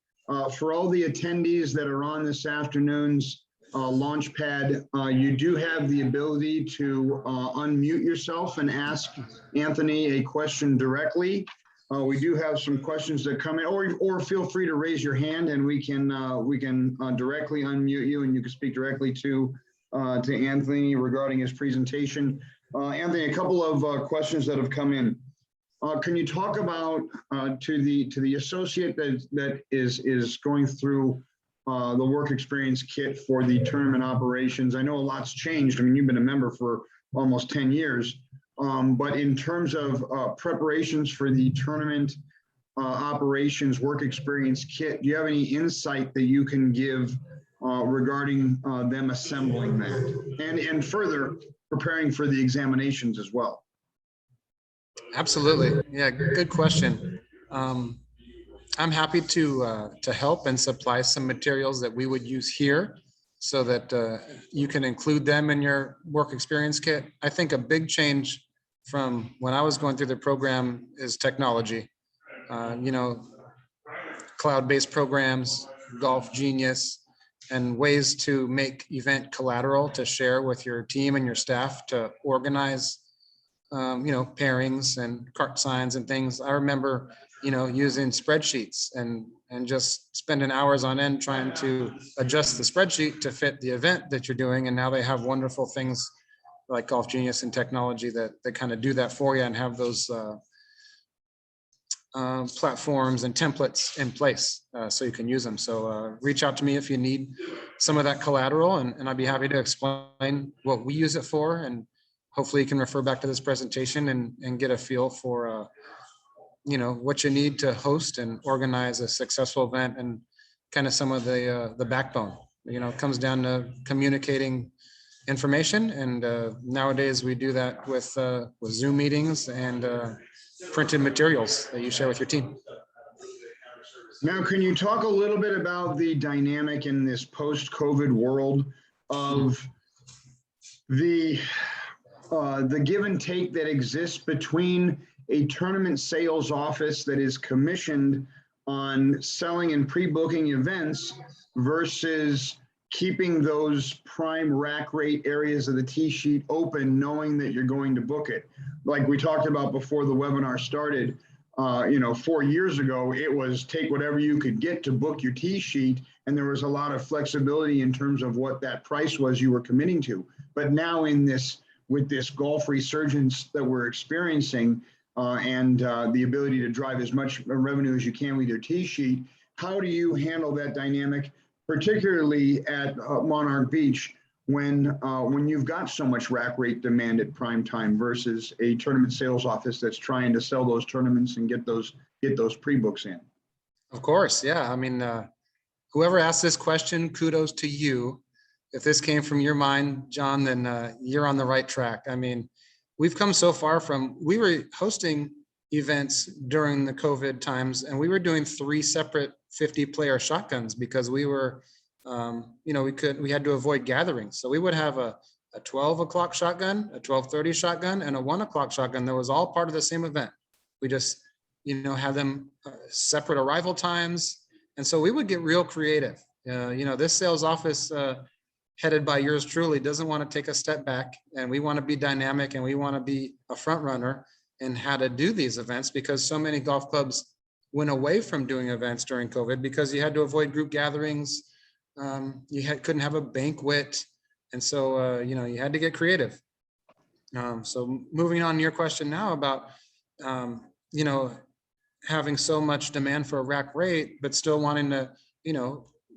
For all the attendees that are on this afternoon's LaunchPad, you do have the ability to unmute yourself and ask Anthony a question directly. We do have some questions that come in, or feel free to raise your hand and we can directly unmute you and you can speak directly to Anthony regarding his presentation. Anthony, a couple of questions that have come in. Can you talk about to the associate that is going through the work experience kit for the tournament operations? I know a lot's changed. I mean, you've been a member for almost 10 years, but in terms of preparations for the tournament operations work experience kit, do you have any insight that you can give regarding them assembling that and further preparing for the examinations as well? Absolutely. Yeah, good question. I'm happy to help and supply some materials that we would use here so that you can include them in your work experience kit. I think a big change from when I was going through the program is technology. Cloud-based programs, Golf Genius, and ways to make event collateral to share with your team and your staff to organize pairings and cart signs and things. I remember, using spreadsheets and just spending hours on end trying to adjust the spreadsheet to fit the event that you're doing. And now they have wonderful things like Golf Genius and technology that kind of do that for you and have those platforms and templates in place so you can use them. So reach out to me if you need some of that collateral, and I'd be happy to explain what we use it for. And hopefully you can refer back to this presentation and get a feel for, what you need to host and organize a successful event, and kind of some of the backbone. It comes down to communicating information. And nowadays we do that with Zoom meetings and printed materials that you share with your team. Now, can you talk a little bit about the dynamic in this post-COVID world of the give and take that exists between a tournament sales office that is commissioned on selling and pre-booking events versus keeping those prime rack rate areas of the tee sheet open, knowing that you're going to book it? Like we talked about before the webinar started, 4 years ago, it was take whatever you could get to book your tee sheet. And there was a lot of flexibility in terms of what that price was you were committing to. But now with this golf resurgence that we're experiencing and the ability to drive as much revenue as you can with your tee sheet, how do you handle that dynamic, particularly at Monarch Beach, when you've got so much rack rate demand at prime time versus a tournament sales office that's trying to sell those tournaments and get those pre-books in? Of course, yeah. I mean, whoever asked this question, kudos to you. If this came from your mind, John, then you're on the right track. I mean, we've come so far from, we were hosting events during the COVID times, and we were doing 3 separate 50-player shotguns because we were, we had to avoid gatherings. So we would have a 12 o'clock shotgun, a 12:30 shotgun, and a 1 o'clock shotgun that was all part of the same event. We just, have them separate arrival times. And so we would get real creative. This sales office headed by yours truly doesn't want to take a step back, and we want to be dynamic, and we want to be a front runner in how to do these events, because so many golf clubs went away from doing events during COVID because you had to avoid group gatherings. Couldn't have a banquet. And so, you had to get creative. So moving on to your question now about, having so much demand for a rack rate, but still wanting to,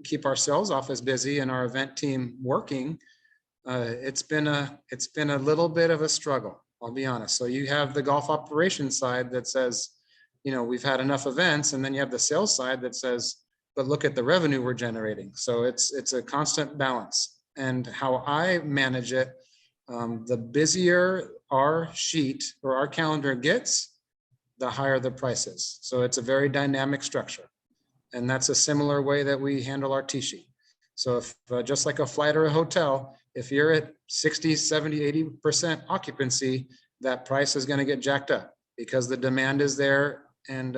keep our sales office busy and our event team working. It's been a little bit of a struggle, I'll be honest. So you have the golf operations side that says, we've had enough events, and then you have the sales side that says, but look at the revenue we're generating. So it's a constant balance. And how I manage it, the busier our sheet or our calendar gets, the higher the prices. So it's a very dynamic structure. And that's a similar way that we handle our T-sheet. So if just like a flight or a hotel, if you're at 60, 70, 80% occupancy, that price is going to get jacked up because the demand is there, and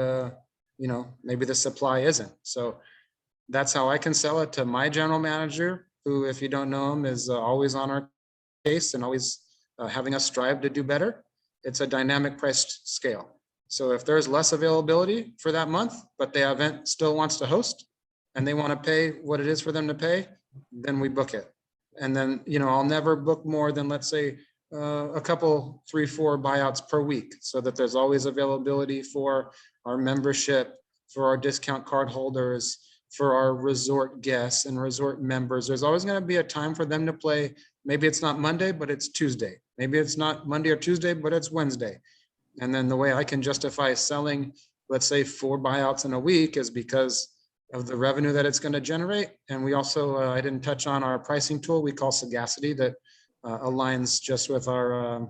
maybe the supply isn't. So that's how I can sell it to my general manager, who, if you don't know him, is always on our case and always having us strive to do better. It's a dynamic price scale. So if there's less availability for that month, but the event still wants to host and they want to pay what it is for them to pay, then we book it. And then, I'll never book more than, let's say, a couple, 3, 4 buyouts per week, so that there's always availability for our membership, for our discount card holders, for our resort guests and resort members. There's always going to be a time for them to play. Maybe it's not Monday, but it's Tuesday. Maybe it's not Monday or Tuesday, but it's Wednesday. And then the way I can justify selling, let's say, 4 buyouts in a week is because of the revenue that it's going to generate. And we also, I didn't touch on our pricing tool we call Sagacity, that aligns just with our,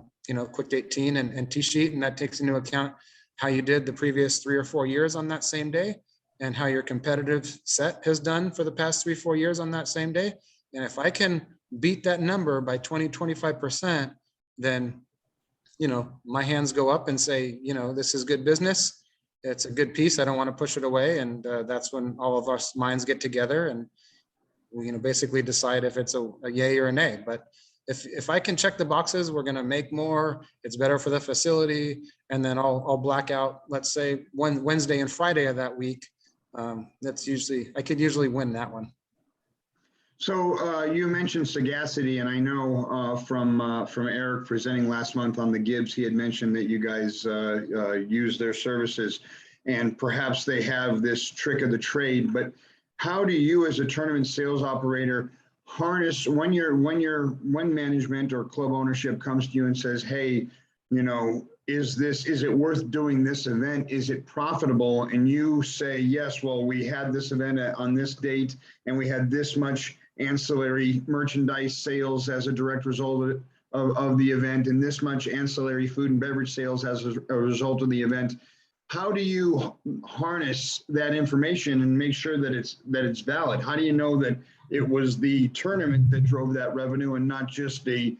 Quick Date Teen and T-sheet. And that takes into account how you did the previous 3 or 4 years on that same day, and how your competitive set has done for the past 3, 4 years on that same day. And if I can beat that number by 20, 25%, then my hands go up and say, this is good business. It's a good piece. I don't want to push it away. And that's when all of us minds get together and we, basically decide if it's a yay or a nay. But if I can check the boxes, we're going to make more, it's better for the facility. And then I'll black out, let's say, Wednesday and Friday of that week. I could usually win that one. So you mentioned Sagacity, and I know from Eric presenting last month on the Gibbs, he had mentioned that you guys use their services, and perhaps they have this trick of the trade. But how do you, as a tournament sales operator, harness when management or club ownership comes to you and says, hey, is it worth doing this event? Is it profitable? And you say, yes, well, we had this event on this date, and we had this much ancillary merchandise sales as a direct result of the event, and this much ancillary food and beverage sales as a result of the event. How do you harness that information and make sure that it's valid? How do you know that it was the tournament that drove that revenue and not just the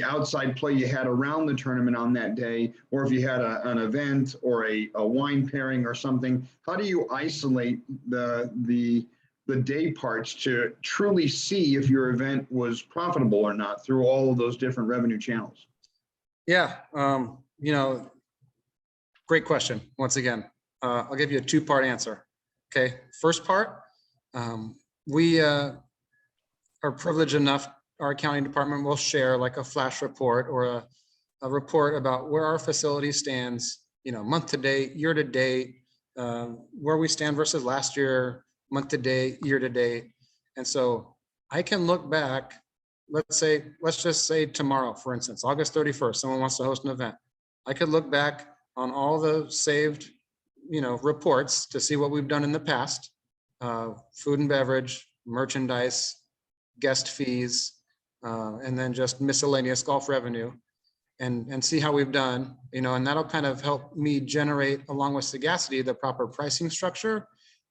outside play you had around the tournament on that day, or if you had an event or a wine pairing or something? How do you isolate the day parts to truly see if your event was profitable or not through all of those different revenue channels? Yeah, great question. Once again, I'll give you a 2-part answer. Okay, first part, we are privileged enough, our accounting department will share like a flash report or a report about where our facility stands, month to date, year to date, where we stand versus last year, month to date, year to date. And so I can look back, let's just say tomorrow, for instance, August 31st, someone wants to host an event. I could look back on all the saved reports to see what we've done in the past, food and beverage, merchandise, guest fees, and then just miscellaneous golf revenue, and see how we've done, and that'll kind of help me generate, along with Sagacity, the proper pricing structure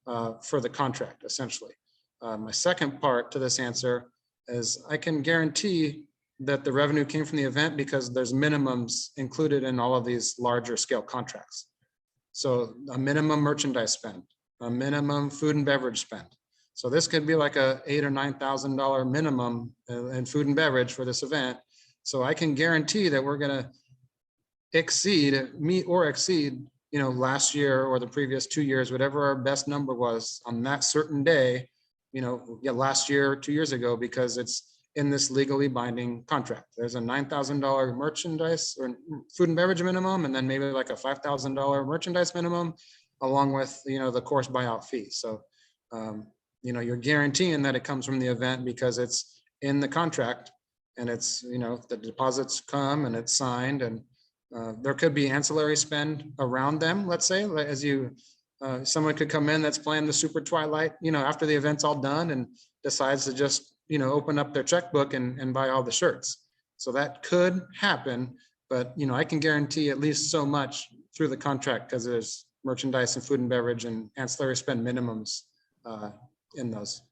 for the contract, essentially. My second part to this answer is I can guarantee that the revenue came from the event because there's minimums included in all of these larger scale contracts. So a minimum merchandise spend, a minimum food and beverage spend. So this could be like a $8,000 or $9,000 minimum in food and beverage for this event. So I can guarantee that we're going to meet or exceed, last year or the previous 2 years, whatever our best number was on that certain day, last year, 2 years ago, because it's in this legally binding contract. There's a $9,000 merchandise or food and beverage minimum, and then maybe like a $5,000 merchandise minimum, along with, the course buyout fee. So, you're guaranteeing that it comes from the event because it's in the contract, and it's, the deposits come and it's signed, and there could be ancillary spend around them. Let's say, as someone could come in that's playing the Super Twilight, after the event's all done, and decides to just, open up their checkbook and buy all the shirts. So that could happen, but, I can guarantee at least so much through the contract because there's merchandise and food and beverage and ancillary spend minimums in those.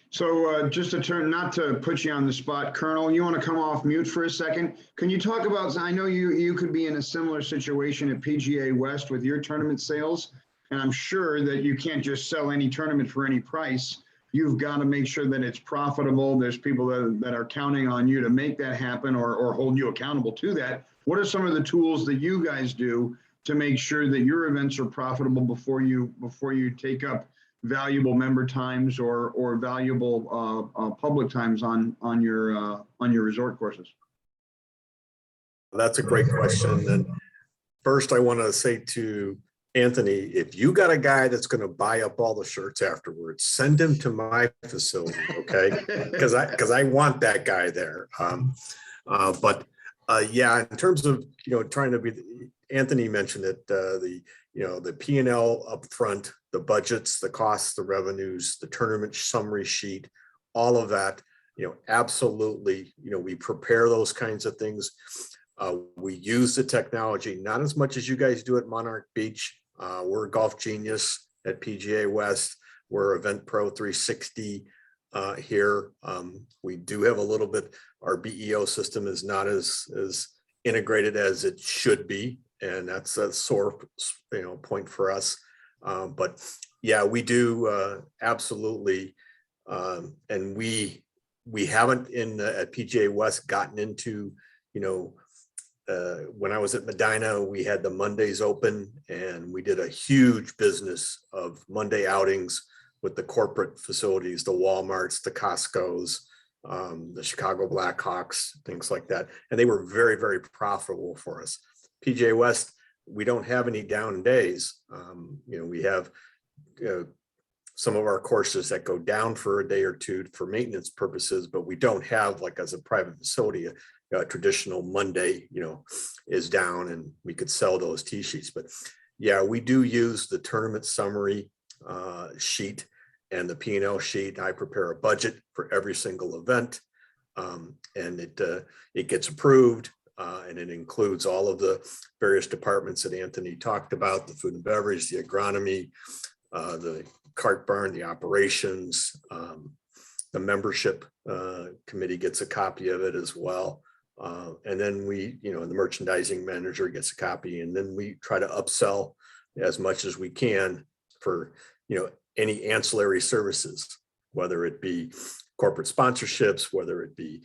So just not to put you on the spot, Colonel, you want to come off mute for a second? Can you talk about, I know you could be in a similar situation at PGA West with your tournament sales, and I'm sure that you can't just sell any tournament for any price. You've got to make sure that it's profitable. There's people that are counting on you to make that happen or hold you accountable to that. What are some of the tools that you guys do to make sure that your events are profitable before you take up valuable member times or valuable public times on your resort courses? That's a great question. And first, I want to say to Anthony, if you got a guy that's going to buy up all the shirts afterwards, send him to my facility, okay? Because I want that guy there. Yeah, in terms of trying to be, Anthony mentioned it. The P&L up front, the budgets, the costs, the revenues, the tournament summary sheet, all of that. Absolutely. We prepare those kinds of things. We use the technology, not as much as you guys do at Monarch Beach. We're Golf Genius at PGA West. We're Event Pro 360 here. We do have a little bit, our BEO system is not as integrated as it should be. And that's a sore point for us. But yeah, we do absolutely. And we haven't at PGA West gotten into, when I was at Medina, we had the Mondays open, and we did a huge business of Monday outings with the corporate facilities, the Walmarts, the Costcos, the Chicago Blackhawks, things like that. And they were very, very profitable for us. PGA West, we don't have any down days. We have some of our courses that go down for a day or two for maintenance purposes, but we don't have, like as a private facility, a traditional Monday, is down, and we could sell those T-sheets. But yeah, we do use the tournament summary sheet and the P&L sheet. I prepare a budget for every single event, and it gets approved, and it includes all of the various departments that Anthony talked about: the food and beverage, the agronomy, the cart barn, the operations. The membership committee gets a copy of it as well. And then we, the merchandising manager gets a copy, and then we try to upsell as much as we can for, any ancillary services, whether it be corporate sponsorships, whether it be,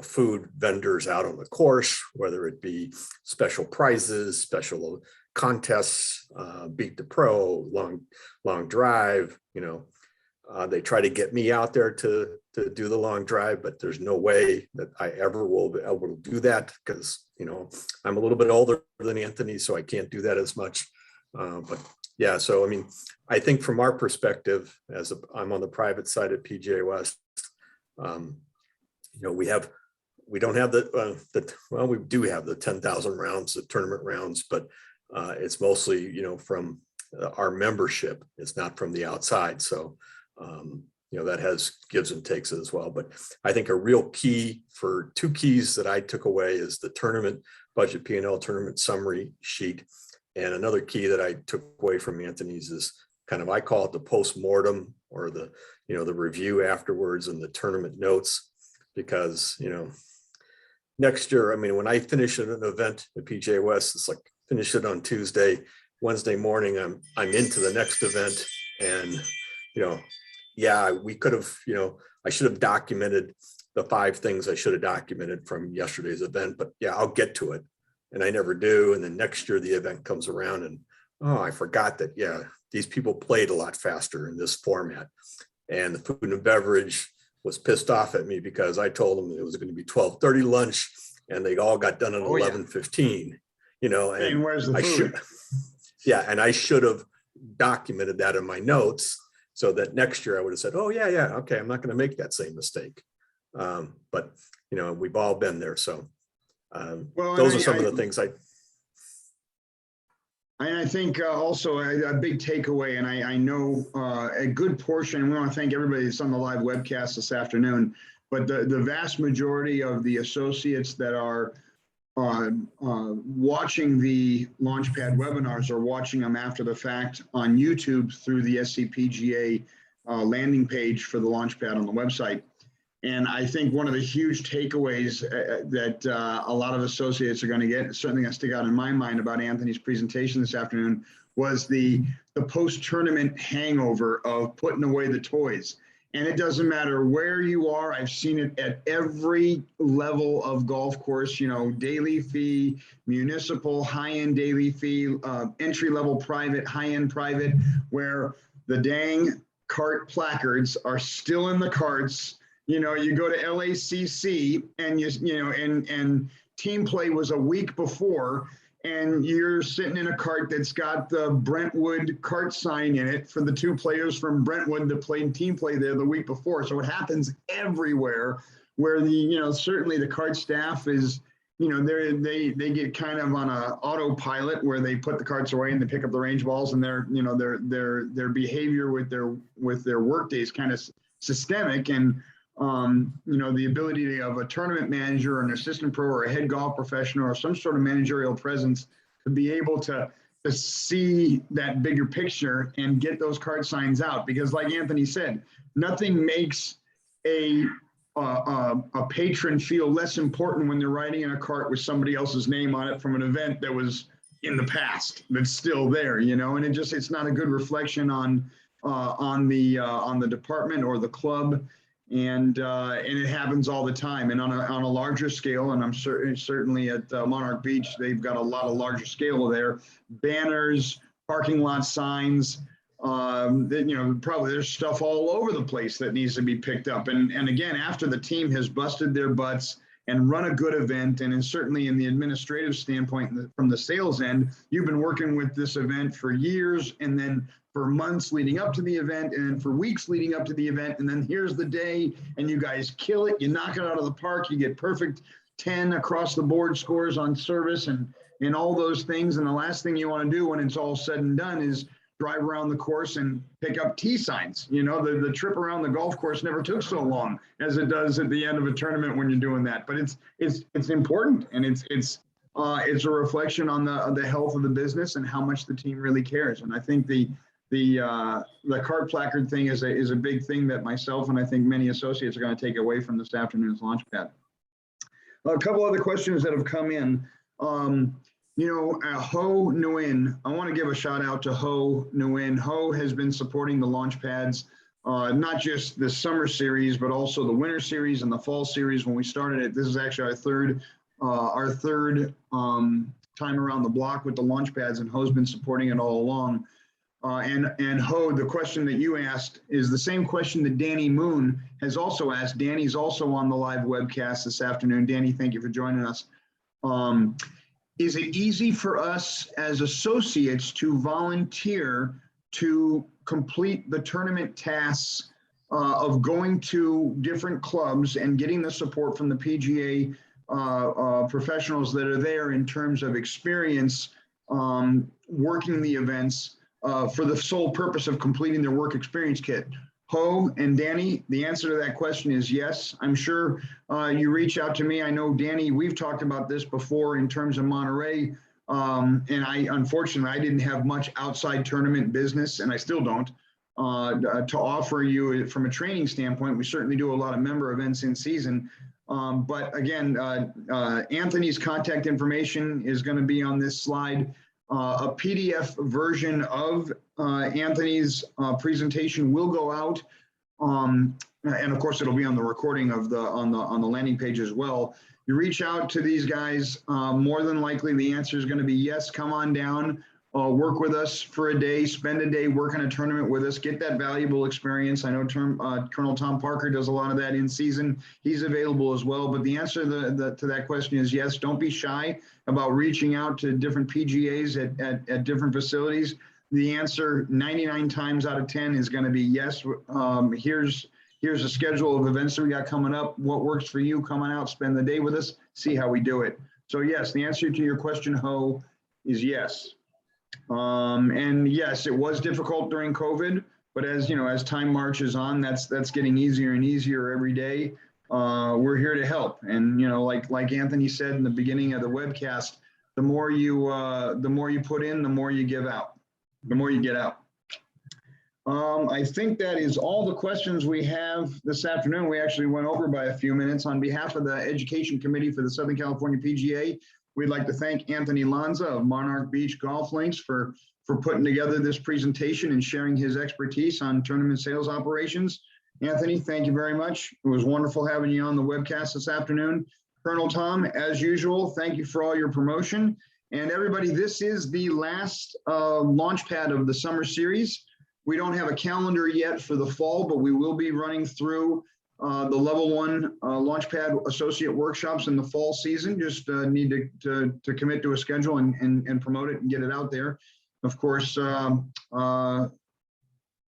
food vendors out on the course, whether it be special prizes, special contests, beat the pro, long drive, they try to get me out there to do the long drive, but there's no way that I ever will be able to do that because, I'm a little bit older than Anthony, so I can't do that as much. But yeah, so, I think from our perspective, I'm on the private side at PGA West, we don't have we do have the 10,000 rounds, the tournament rounds, but it's mostly, from our membership. It's not from the outside. So, that has gives and takes as well. But I think a real key for two keys that I took away is the tournament budget P&L tournament summary sheet. And another key that I took away from Anthony's is kind of, I call it the post-mortem, or the review afterwards and the tournament notes, because, next year, I mean, when I finish an event at PGA West, it's like finish it on Tuesday, Wednesday morning, I'm into the next event. And, we could have, I should have documented the 5 things I should have documented from yesterday's event, but I'll get to it. And I never do. And then next year the event comes around and, I forgot that, these people played a lot faster in this format. And the food and beverage was pissed off at me because I told them it was going to be 12:30 lunch and they all got done at 11:15, And where's the food? And I should have documented that in my notes so that next year I would have said, okay, I'm not going to make that same mistake. But, we've all been there. So those are some of the things I think also a big takeaway, and I know a good portion, and we want to thank everybody that's on the live webcast this afternoon, but the vast majority of the associates that are watching the LaunchPad webinars are watching them after the fact on YouTube through the SCPGA landing page for the LaunchPad on the website. And I think one of the huge takeaways that a lot of associates are going to get, certainly going to stick out in my mind about Anthony's presentation this afternoon, was the post-tournament hangover of putting away the toys. And it doesn't matter where you are. I've seen it at every level of golf course, daily fee, municipal, high-end daily fee, entry-level private, high-end private, where the dang cart placards are still in the carts. You go to LACC and and team play was a week before, and you're sitting in a cart that's got the Brentwood cart sign in it for the 2 players from Brentwood that played team play there the week before. So it happens everywhere where certainly the cart staff is, they get kind of on a autopilot where they put the carts away and they pick up the range balls, and their behavior with their work day is kind of systemic. And the ability of a tournament manager or an assistant pro or a head golf professional or some sort of managerial presence to be able to see that bigger picture and get those card signs out. Because like Anthony said, nothing makes a patron feel less important when they're riding in a cart with somebody else's name on it from an event that was in the past that's still there, and it's not a good reflection on the department or the club. And it happens all the time, and on a larger scale. And I'm certainly at Monarch Beach, they've got a lot of larger scale there. Banners, parking lot signs. Probably there's stuff all over the place that needs to be picked up. And again, after the team has busted their butts and run a good event, and certainly in the administrative standpoint, from the sales end, you've been working with this event for years, and then for months leading up to the event, and then for weeks leading up to the event, and then here's the day, and you guys kill it, you knock it out of the park, you get perfect 10 across the board scores on service and all those things. And the last thing you want to do when it's all said and done is drive around the course and pick up T signs. The trip around the golf course never took so long as it does at the end of a tournament when you're doing that. But it's important, and it's a reflection on the health of the business and how much the team really cares. And I think the card placard thing is a big thing that myself and I think many associates are going to take away from this afternoon's LaunchPad. A couple other questions that have come in. Ho Nguyen, I want to give a shout out to Ho Nguyen. Ho has been supporting the LaunchPads, not just the summer series, but also the winter series and the fall series when we started it. This is actually our third time around the block with the LaunchPads, and Ho's been supporting it all along. And Ho, the question that you asked is the same question that Danny Moon has also asked. Danny's also on the live webcast this afternoon. Danny, thank you for joining us. Is it easy for us as associates to volunteer to complete the tournament tasks of going to different clubs and getting the support from the PGA professionals that are there in terms of experience working the events? for the sole purpose of completing their work experience kit. Ho and Danny, the answer to that question is yes. I'm sure you reach out to me. I know, Danny, we've talked about this before in terms of Monterey. And unfortunately, I didn't have much outside tournament business, and I still don't, to offer you from a training standpoint. We certainly do a lot of member events in season. But again, Anthony's contact information is going to be on this slide. A PDF version of Anthony's presentation will go out, and of course it'll be on the recording of on the landing page as well. You reach out to these guys, more than likely the answer is going to be yes. Come on down, work with us for a day, spend a day working a tournament with us, get that valuable experience. I know Colonel Tom Parker does a lot of that in season. He's available as well. But the answer to that question is yes. Don't be shy about reaching out to different PGAs at different facilities. The answer 99 times out of 10 is going to be yes. Here's a schedule of events that we got coming up. What works for you? Come on out, spend the day with us, see how we do it. So yes, the answer to your question, Ho, is yes. And yes, it was difficult during COVID, but as you know, as time marches on, that's getting easier and easier every day. We're here to help. And, you know, like Anthony said in the beginning of the webcast, the more you put in, the more you give out, the more you get out. I think that is all the questions we have this afternoon. We actually went over by a few minutes. On behalf of the Education Committee for the Southern California PGA, we'd like to thank Anthony Lanza of Monarch Beach Golf Links for putting together this presentation and sharing his expertise on tournament sales operations. Anthony, thank you very much. It was wonderful having you on the webcast this afternoon. Colonel Tom, as usual, thank you for all your promotion. And everybody, this is the last LaunchPad of the summer series. We don't have a calendar yet for the fall, but we will be running through the level 1 LaunchPad associate workshops in the fall season. Just need to commit to a schedule and promote it and get it out there. Of course, that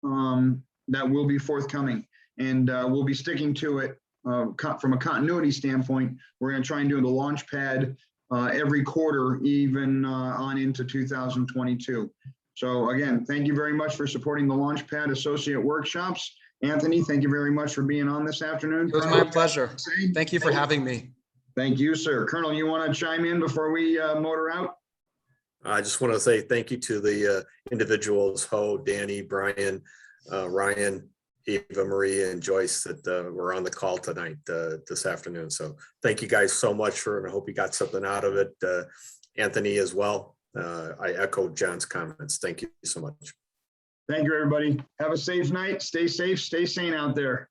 will be forthcoming, and we'll be sticking to it from a continuity standpoint. We're going to try and do the LaunchPad every quarter, even on into 2022. So again, thank you very much for supporting the LaunchPad associate workshops. Anthony, thank you very much for being on this afternoon. It was my pleasure. Thank you for having me. Thank you, sir. Colonel, you want to chime in before we motor out? I just want to say thank you to the individuals, Ho, Danny, Brian, Ryan, Eva Marie, and Joyce that were on the call tonight, this afternoon. So thank you guys so much and I hope you got something out of it. Anthony as well. I echo John's comments. Thank you so much. Thank you, everybody. Have a safe night. Stay safe, stay sane out there.